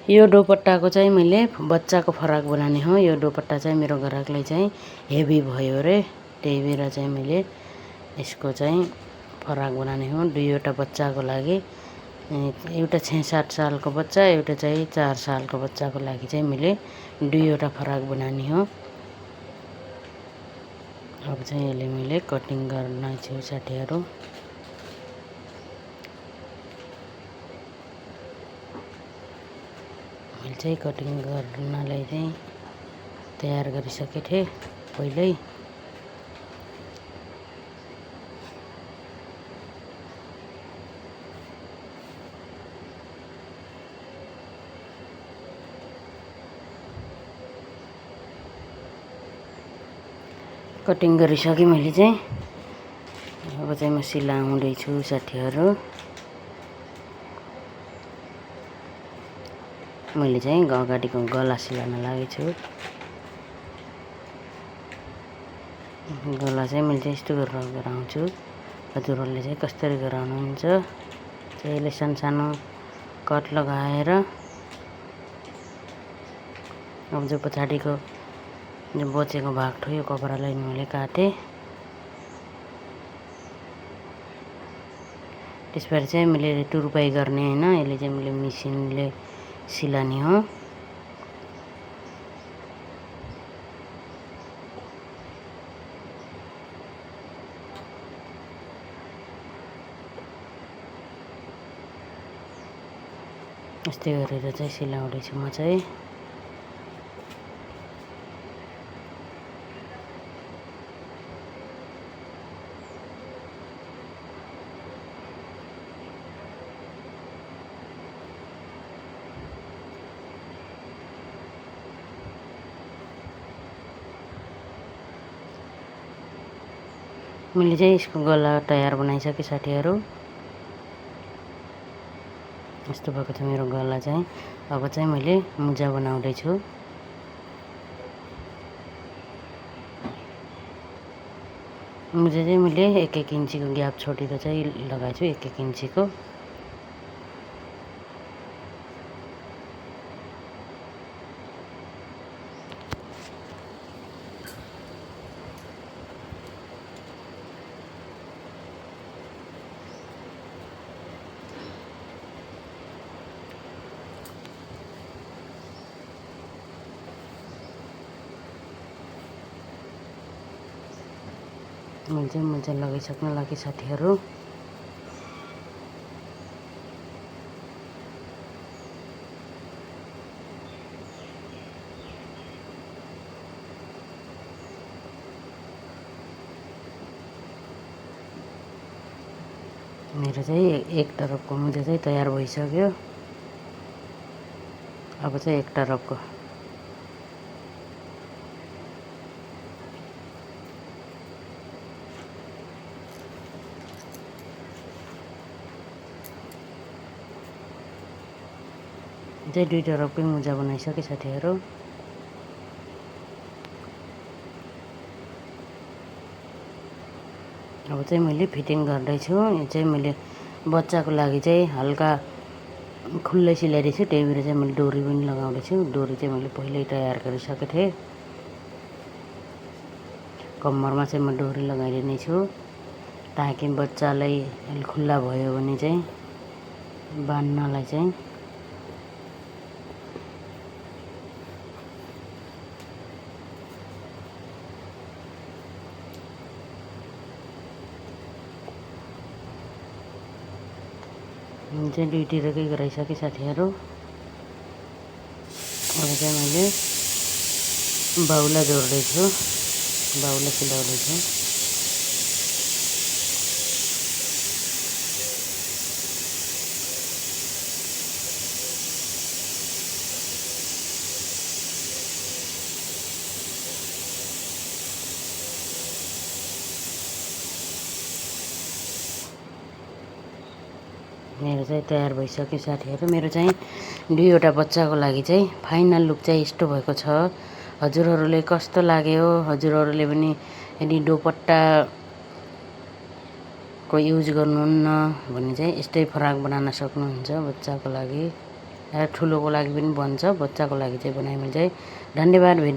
यो दुपट्टाको चाहिँ मैले बच्चाको फराक बनाउने हो। यो दुपट्टा चाहिँ मेरो ग्राहकले चाहिँ हेभी भयो रे, त्यही भएर चाहिँ मैले यसको चाहिँ फराक बनाउने हो। दुईवटा बच्चाको लागि, एउटा 6-7 सालको बच्चा, एउटा चाहिँ 4 सालको बच्चाको लागि चाहिँ मैले दुईवटा फराक बनाउने हो। अब चाहिँ यसले मैले कटिङ गर्न छु साथीहरू। मैले चाहिँ कटिङ गर्नलाई चाहिँ तयार गरिसकेको थिएँ पहिल्यै। कटिङ गरिसकेँ मैले चाहिँ। अब चाहिँ म सिलाउँदैछु साथीहरू। मैले चाहिँ अगाडिको गला सिलाउन लागेछु। गला चाहिँ मैले चाहिँ यस्तो गरेर गराउँछु। हजुरहरूले चाहिँ कसरी गराउनुहुन्छ चाहिँ यसले सानो कट लगाएर अब जो पछाडिको जो बचेको भाग थियो यो कपडालाई मैले काटेँ। त्यसपछि चाहिँ मैले तुरुपाई गर्ने हैन, यसले चाहिँ मैले मिसिनले सिलाउने हो। यस्तै गरेर चाहिँ सिलाउँदैछु म चाहिँ। मैले चाहिँ यसको गला तयार बनाइसकेँ साथीहरू। यस्तो भएको छ मेरो गला चाहिँ। अब चाहिँ मैले मुजा बनाउँदैछु। मुजा चाहिँ मैले 1-1 इन्चीको ग्याप छोडेर चाहिँ लगाएको छु, 1-1 इन्चीको। मैले चाहिँ मुजा लगाइसक्न लागि साथीहरू। मेरो चाहिँ एक तरफको मुजा चाहिँ तयार भइसक्यो। अब चाहिँ एक तरफको चाहिँ दुई तरफकै मुजा बनाइसकेँ साथीहरू। अब चाहिँ मैले फिटिङ गर्दैछु। यो चाहिँ मैले बच्चाको लागि चाहिँ हल्का खुल्लै सिलाइदिन्छु, त्यही भएर चाहिँ मैले डोरी पनि लगाउँदैछु। डोरी चाहिँ मैले पहिल्यै तयार गरिसकेको थिएँ। कम्मरमा चाहिँ म डोरी लगाइदिने छु ताकि बच्चालाई खुल्ला भयो भने चाहिँ बान्नलाई चाहिँ चाहिँ दुईतिरकै गराइसकेँ साथीहरू। अब चाहिँ मैले बाहुला जोड्दैछु, बाहुला सिलाउँदैछु। मेरो चाहिँ तयार भइसक्यो साथीहरू। मेरो चाहिँ दुईवटा बच्चाको लागि चाहिँ फाइनल लुक चाहिँ यस्तो भएको छ। हजुरहरूले कस्तो लाग्यो, हजुरहरूले पनि यदि दुपट्टाको युज गर्नुहुन्न भने चाहिँ यस्तै फराक बनाउन सक्नुहुन्छ बच्चाको लागि। ठुलोको लागि पनि बन्छ, बच्चाको लागि चाहिँ बनाएँ मैले चाहिँ। धन्यवाद। भिडियो